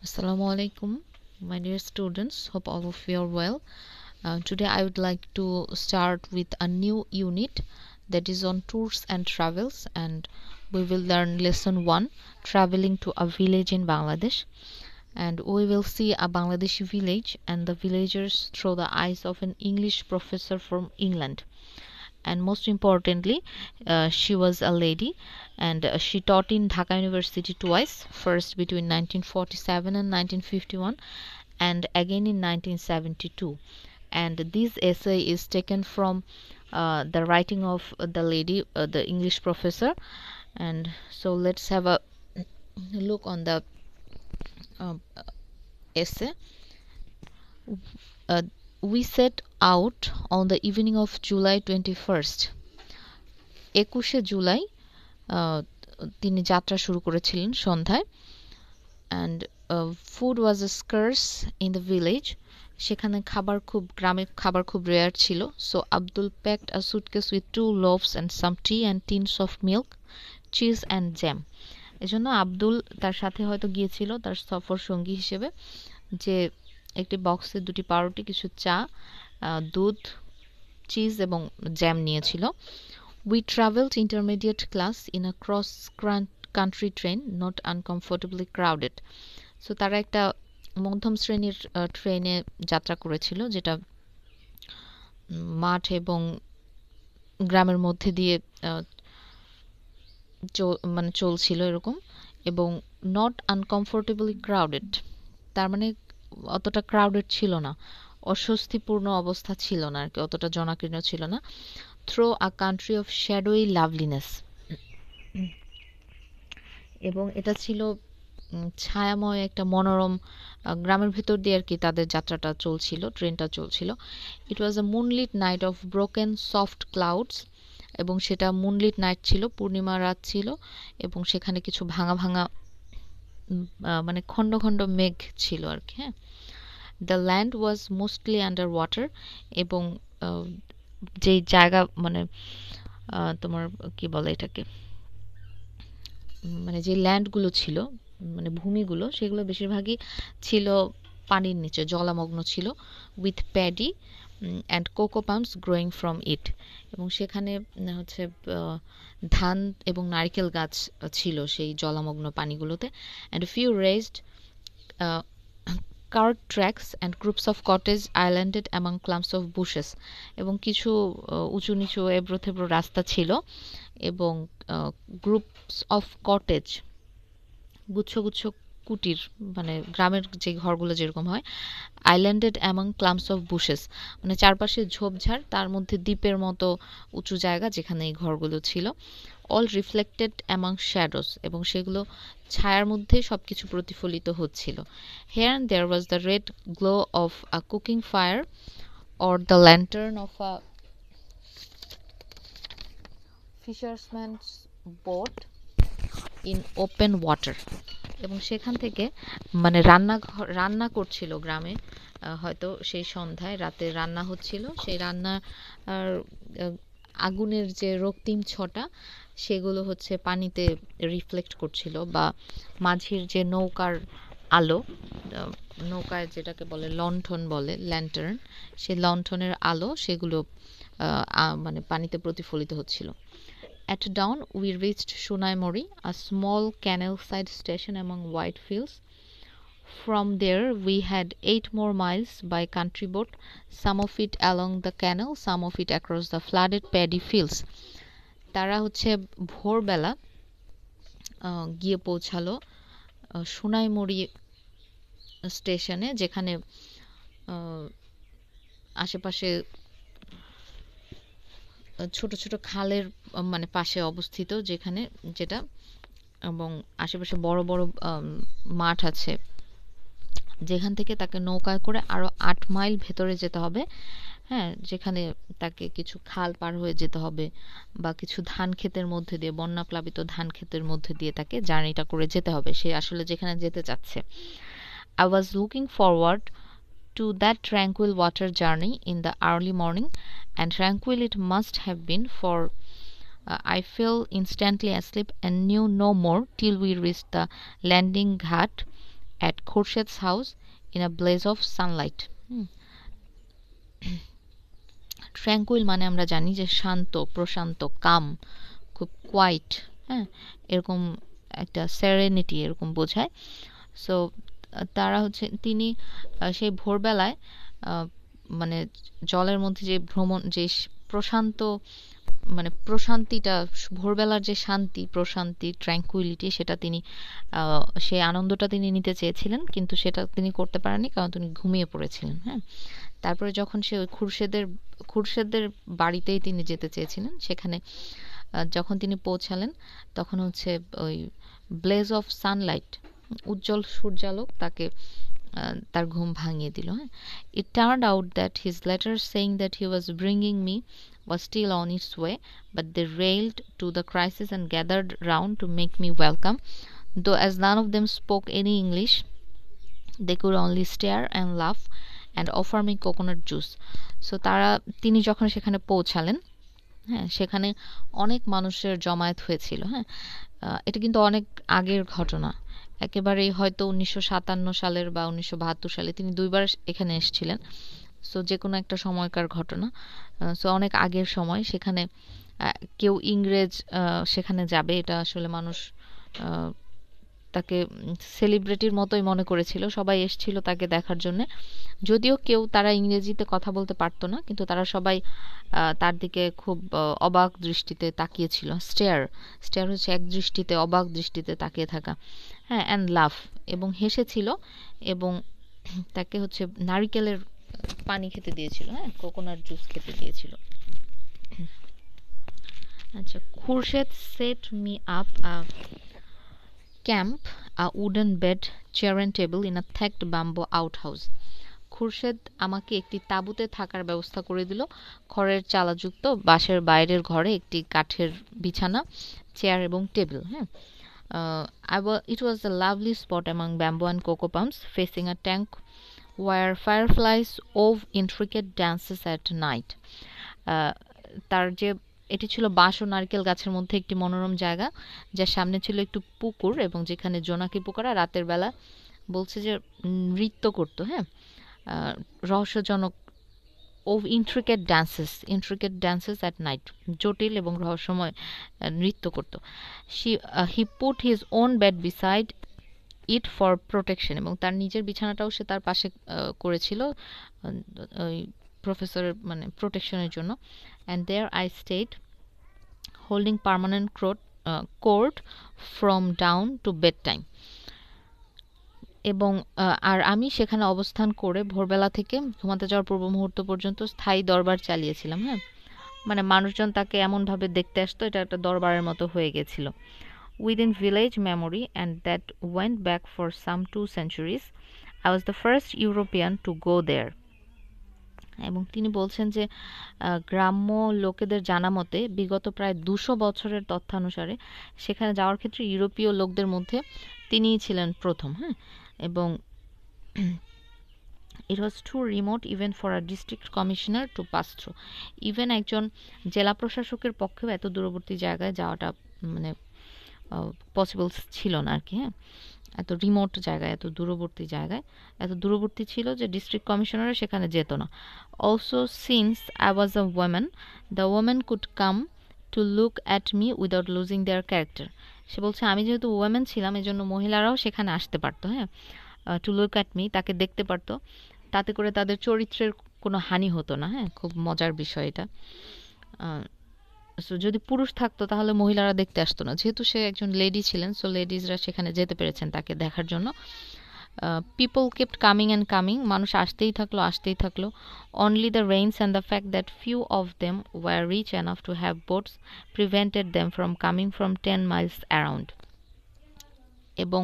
Assalamu alaikum, my dear students. Hope all of you are well. Today I would like to start with a new unit that is on tours and travels, and we will learn lesson 1, traveling to a village in Bangladesh. And we will see a Bangladeshi village and the villagers through the eyes of an English professor from England. And most importantly, she was a lady, and she taught in Dhaka University twice, first between 1947 and 1951 and again in 1972. And this essay is taken from the writing of the lady, the English professor. And so let's have a look on the uh, essay. uh, we set out on the evening of July 21st. 21শে July তিনি যাত্রা শুরু করেছিলেন সন্ধ্যায়। And food was স্কার্স in the village. সেখানে গ্রামে খাবার খুব rare ছিল। So Abdul packed a suitcase with 2 loaves and some tea and tins of milk, cheese and jam. এজন্য আব্দুল তার সাথে হয়তো গিয়েছিল তার সফর সঙ্গী হিসেবে, যে একটি বক্সে 2টি পাউরুটি, কিছু চা, দুধ, চিজ এবং জ্যাম নিয়েছিল। We traveled intermediate class in a cross-country train, not uncomfortably crowded. So তারা একটা মধ্যম শ্রেণীর ট্রেনে যাত্রা করেছিল, যেটা মাঠ এবং গ্রামের মধ্যে দিয়ে মানে চলছিল এরকম, এবং নট আনকমফোর্টেবলি ক্রাউডেড, তার মানে অতটা ক্রাউডেড ছিল না, অস্বস্তিপূর্ণ অবস্থা ছিল না আর কি, অতটা জনাকীর্ণ ছিল না। Through a country of shadowy loveliness, এবং এটা ছিল ছায়াময় একটা মনোরম গ্রামের ভেতর দিয়ে আর কি তাদের যাত্রাটা চলছিল, ট্রেনটা চলছিল। It was a moonlit night of broken soft clouds, এবং সেটা মুনলিট নাইট ছিল, পূর্ণিমা রাত ছিল, এবং সেখানে কিছু ভাঙা ভাঙা মানে খণ্ড খণ্ড মেঘ ছিল আর কি। হ্যাঁ, the land was mostly under water, এবং যেই জায়গা মানে তোমার কি বলে এটাকে, মানে যে ল্যান্ডগুলো ছিল, মানে ভূমিগুলো, সেগুলো বেশিরভাগই ছিল পানির নিচে, জলামগ্ন ছিল। With paddy and coco palms growing from it, এবং সেখানে হচ্ছে ধান এবং নারকেল গাছ ছিল সেই জলামগ্ন পানিগুলোতে। And few raised cart tracks and groups of cottage islanded among clumps of bushes, এবং কিছু উঁচু নিচু এবড়ো থেবড়ো রাস্তা ছিল, এবং গ্রুপস অফ কটেজ, গুচ্ছ গুচ্ছ কুটির, মানে গ্রামের যে ঘরগুলো যেরকম হয়। আইল্যান্ডেড অ্যামং ক্লাম্পস অফ বুশেস, মানে চারপাশে ঝোপঝাড়, তার মধ্যে দ্বীপের মতো উঁচু জায়গা যেখানে এই ঘরগুলো ছিল। অল রিফ্লেক্টেড অ্যামং শ্যাডোস, এবং সেগুলো ছায়ার মধ্যে সবকিছু প্রতিফলিত হচ্ছিল। Here and there was the red glow of a cooking fire or the lantern of a fisherman's boat in open water, এবং সেখান থেকে মানে রান্না করছিল গ্রামে, হয়তো সেই সন্ধ্যায় রাতে রান্না হচ্ছিল, সেই রান্না আর আগুনের যে রক্তিম ছটা, সেগুলো হচ্ছে পানিতে রিফ্লেক্ট করছিল, বা মাঝির যে নৌকার আলো, নৌকায় যেটাকে বলে লণ্ঠন বলে, ল্যান্টার্ন, সেই লণ্ঠনের আলো সেগুলো মানে পানিতে প্রতিফলিত হচ্ছিল। At dawn, we reached Shunaimori, a small canal-side station among white fields. From there, we had 8 more miles by country boat, some of it along the canal, some of it across the flooded paddy fields. তারা হচ্ছে ভোরবেলা গিয়ে পৌঁছালো সোনাইমুড়ি স্টেশনে, যেখানে আশেপাশে ছোট ছোট খালের মানে পাশে অবস্থিত, যেখানে যেটা, এবং আশেপাশে বড় বড় মাঠ আছে, যেখান থেকে তাকে নৌকায় করে আরও 8 মাইল ভেতরে যেতে হবে। হ্যাঁ, যেখানে তাকে কিছু খাল পার হয়ে যেতে হবে, বা কিছু ধান ক্ষেতের মধ্যে দিয়ে, বন্যা প্লাবিত ধান ক্ষেতের মধ্যে দিয়ে তাকে জার্নিটা করে যেতে হবে, সে আসলে যেখানে যেতে চাচ্ছে। I was looking forward to that tranquil water journey in the early morning, and tranquil it must have been, for I fell instantly asleep and knew no more till we reached the landing ghat at Khurshed's house in a blaze of sunlight. Tranquil মানে আমরা জানি যে শান্ত, প্রশান্ত, কাম, খুব quite, হ্যাঁ, এরকম একটা serenity এরকম বোঝায়। সো তারা হচ্ছে তিনি সেই ভোরবেলায় মানে জলের মধ্যে যে ভ্রমণ, যে প্রশান্ত মানে প্রশান্তিটা, ভোরবেলার যে শান্তি, প্রশান্তি, ট্র্যাঙ্কুইলিটি, সেটা তিনি সেই আনন্দটা তিনি নিতে চেয়েছিলেন, কিন্তু সেটা তিনি করতে পারেননি কারণ তিনি ঘুমিয়ে পড়েছিলেন। হ্যাঁ, তারপরে যখন সে ওই খুরশেদের বাড়িতেই তিনি যেতে চেয়েছিলেন, সেখানে যখন তিনি পৌঁছালেন তখন হচ্ছে ওই ব্লেজ অফ সানলাইট, উজ্জ্বল সূর্যালোক তাকে তার ঘুম ভাঙিয়ে দিল। হ্যাঁ, it turned out that his letter saying that he was bringing me was still on its way, but they railed to the crisis and gathered round to make me welcome. Though as none of them spoke any English, they could only stare and laugh and offer me coconut juice. So তিনি যখন সেখানে পৌঁছালেন, হ্যাঁ, সেখানে অনেক মানুষের জমায়েত হয়েছিল। হ্যাঁ, এটা কিন্তু অনেক আগের ঘটনা, একেবারেই হয়তো 1957 সালের বা 1972 সালে তিনি দুইবার এখানে এসেছিলেন। সো যে কোনো একটা সময়কার ঘটনা, সো অনেক আগের সময়। সেখানে কেউ ইংরেজ সেখানে যাবে, এটা আসলে মানুষ তাকে সেলিব্রিটির মতোই মনে করেছিল, সবাই এসেছিল তাকে দেখার জন্যে। যদিও কেউ, তারা ইংরেজিতে কথা বলতে পারতো না, কিন্তু তারা সবাই তার দিকে খুব অবাক দৃষ্টিতে তাকিয়েছিল। স্টেয়ার হচ্ছে এক দৃষ্টিতে, অবাক দৃষ্টিতে তাকিয়ে থাকা। হ্যাঁ, অ্যান্ড লাভ, এবং হেসেছিল, এবং তাকে হচ্ছে নারিকেলের পানি খেতে দিয়েছিল, হ্যাঁ, কোকোনাট জুস খেতে দিয়েছিল। আচ্ছা, Khurshed set me up a camp, a wooden bed, chair and table in a thatched bamboo outhouse. Khurshed আমাকে একটি তাঁবুতে থাকার ব্যবস্থা করে দিল, খড়ের চালাযুক্ত বাঁশের বাইরের ঘরে একটি কাঠের বিছানা, চেয়ার এবং টেবিল। হ্যাঁ, it was a lovely spot among bamboo and cocoa palms, facing a tank where fireflies wove intricate dances at night. তার যে এটি ছিল বাঁশ ও নারকেল গাছের মধ্যে একটি মনোরম জায়গা, যার সামনে ছিল একটু পুকুর, এবং যেখানে জোনাকি পোকারা রাতের বেলা বলছে যে নৃত্য করত। হ্যাঁ, রহস্যজনক, ইন্ট্রিকেট ড্যান্সেস অ্যাট নাইট, জটিল এবং রহস্যময় নৃত্য করত। He put his own bed beside it for protection, এবং তার নিজের বিছানাটাও সে তার পাশে করেছিল ওই প্রফেসরের মানে প্রোটেকশনের জন্য। And there I stayed holding permanent court from dawn to bedtime, এবং আর আমি সেখানে অবস্থান করে ভোরবেলা থেকে ঘুমাতে যাওয়ার পূর্ব মুহূর্ত পর্যন্ত স্থায়ী দরবার চালিয়েছিলাম। হ্যাঁ, মানে মানুষজন তাকে এমনভাবে দেখতে আসতো, এটা একটা দরবারের মতো হয়ে গেছিল। Within village memory, and that went back for some 2 centuries, I was the first European to go there. এবং তিনি বলছেন যে গ্রাম্য লোকেদের জানা মতে বিগত প্রায় 200 বছরের তথ্যানুসারে সেখানে যাওয়ার ক্ষেত্রে ইউরোপীয় লোকদের মধ্যে তিনিই ছিলেন প্রথম। হ্যাঁ, এবং it was too remote even for a district commissioner to pass through. Even একজন জেলা প্রশাসকের পক্ষেও এত দূরবর্তী জায়গায় যাওয়াটা মানে পসিবল ছিল না আর কি। হ্যাঁ, এত রিমোট জায়গায়, এত দূরবর্তী ছিল যে ডিস্ট্রিক্ট কমিশনারও সেখানে যেত না। Also since I was a woman, the women could come to look at me without losing their character. সে বলছে আমি যেহেতু ওয়ামেন ছিলাম, এজন্য মহিলারাও সেখানে আসতে পারতো। হ্যাঁ, টু লুক অ্যাট মি, তাকে দেখতে পারতো, তাতে করে তাদের চরিত্রের কোনো হানি হতো না। হ্যাঁ, খুব মজার বিষয় এটা। সো যদি পুরুষ থাকতো তাহলে মহিলারা দেখতে আসতো না, যেহেতু সে একজন লেডি ছিলেন, সো লেডিজরা সেখানে যেতে পেরেছেন তাকে দেখার জন্য। People kept coming and coming, মানুষ আসতেই থাকলো। Only the rains and the fact that few of them were rich enough to have boats prevented them from coming from 10 miles around. এবং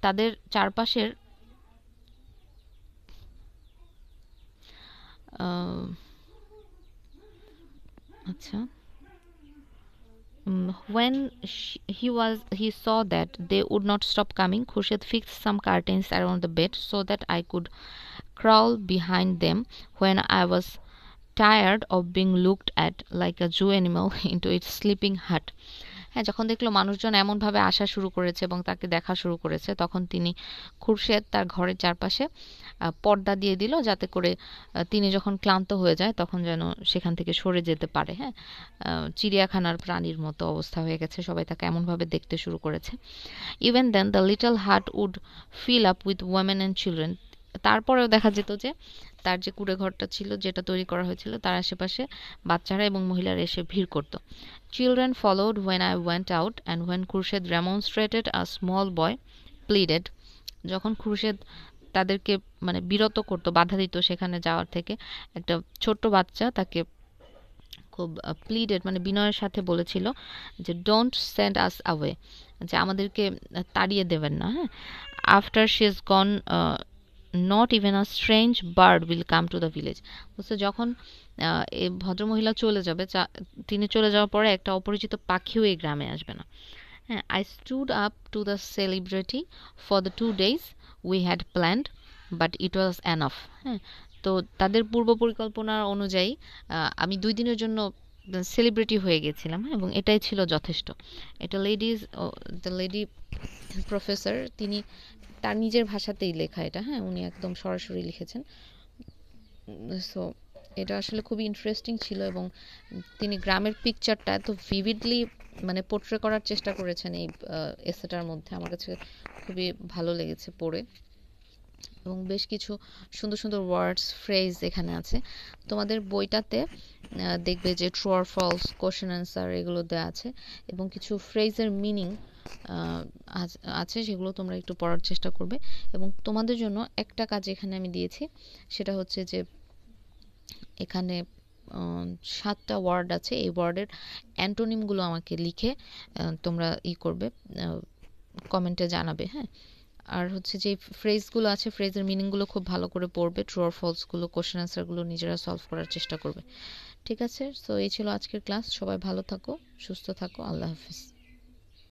তাদের চারপাশের আচ্ছা, when he saw that they would not stop coming, Khurshid fixed some curtains around the bed so that I could crawl behind them when I was tired of being looked at like a zoo animal into its sleeping hut. হ্যাঁ, যখন দেখলো মানুষজন এমনভাবে আসা শুরু করেছে এবং তাকে দেখা শুরু করেছে, তখন খুরশেদ তার ঘরের চারপাশে পর্দা দিয়ে দিল, যাতে করে তিনি যখন ক্লান্ত হয়ে যায় তখন যেন সেখান থেকে সরে যেতে পারে। হ্যাঁ, চিড়িয়াখানার প্রাণীর মতো অবস্থা হয়ে গেছে, সবাই তাকে এমনভাবে দেখতে শুরু করেছে। Even then the little hut would fill up with women and children. তারপরেও দেখা যেত যে তার যে কুঁড়ে ঘরটা ছিল, যেটা তৈরি করা হয়েছিল, তার আশেপাশে বাচ্চারা এবং মহিলারা এসে ভিড় করত। Children followed when I went out and when Khurshed remonstrated a small boy pleaded। যখন খুরশেদ তাদেরকে মানে বিরত করতো, বাধা দিত সেখানে যাওয়ার থেকে, একটা ছোট্ট বাচ্চা তাকে খুব প্লিডেড মানে বিনয়ের সাথে বলেছিল যে ডোন্ট সেন্ড আস অ্যাওয়ে, যে আমাদেরকে তাড়িয়ে দেবেন না। হ্যাঁ, after she is gone not even a strange bird will come to the village. বুঝতে, যখন এই ভদ্রমহিলা চলে যাবে, তিনি চলে যাওয়ার পরে একটা অপরিচিত পাখিও এই গ্রামে আসবে না। হ্যাঁ, I stood up to the celebrity for the 2 days we had planned but it was enough. হ্যাঁ, তো তাদের পূর্ব পরিকল্পনা অনুযায়ী আমি 2 দিনের জন্য সেলিব্রিটি হয়ে গেছিলাম, হ্যাঁ, এবং এটাই ছিল যথেষ্ট। এটা দ্য লেডি প্রফেসর, তিনি তার নিজের ভাষাতেই লেখা এটা। হ্যাঁ, উনি একদম সরাসরি লিখেছেন। সো এটা আসলে খুবই ইন্টারেস্টিং ছিল, এবং তিনি গ্রামের পিকচারটা এত ভিভিডলি মানে পোট্রে করার চেষ্টা করেছেন এই এসেটার মধ্যে। আমার কাছে খুবই ভালো লেগেছে পড়ে, এবং বেশ কিছু সুন্দর সুন্দর ওয়ার্ডস ফ্রেজ এখানে আছে। তোমাদের বইটাতে দেখবে যে true or false, question answer এগুলো দেওয়া আছে, এবং কিছু ফ্রেজের মিনিং আছে, সেগুলো তোমরা একটু পড়ার চেষ্টা করবে। এবং তোমাদের জন্য একটা কাজ এখানে আমি দিয়েছি, সেটা হচ্ছে যে এখানে 7টা ওয়ার্ড আছে, এই ওয়ার্ডের অ্যান্টোনিমগুলো আমাকে লিখে তোমরা করবে, কমেন্টে জানাবে। হ্যাঁ, আর হচ্ছে যে ফ্রেজগুলো আছে, ফ্রেজের মিনিংগুলো খুব ভালো করে পড়বে, ট্রু অর ফলসগুলো, কোশ্চেন অ্যান্সারগুলো নিজেরা সলভ করার চেষ্টা করবে। ঠিক আছে, সো এই ছিল আজকের ক্লাস। সবাই ভালো থাকো, সুস্থ থাকো, আল্লাহ হাফিজ।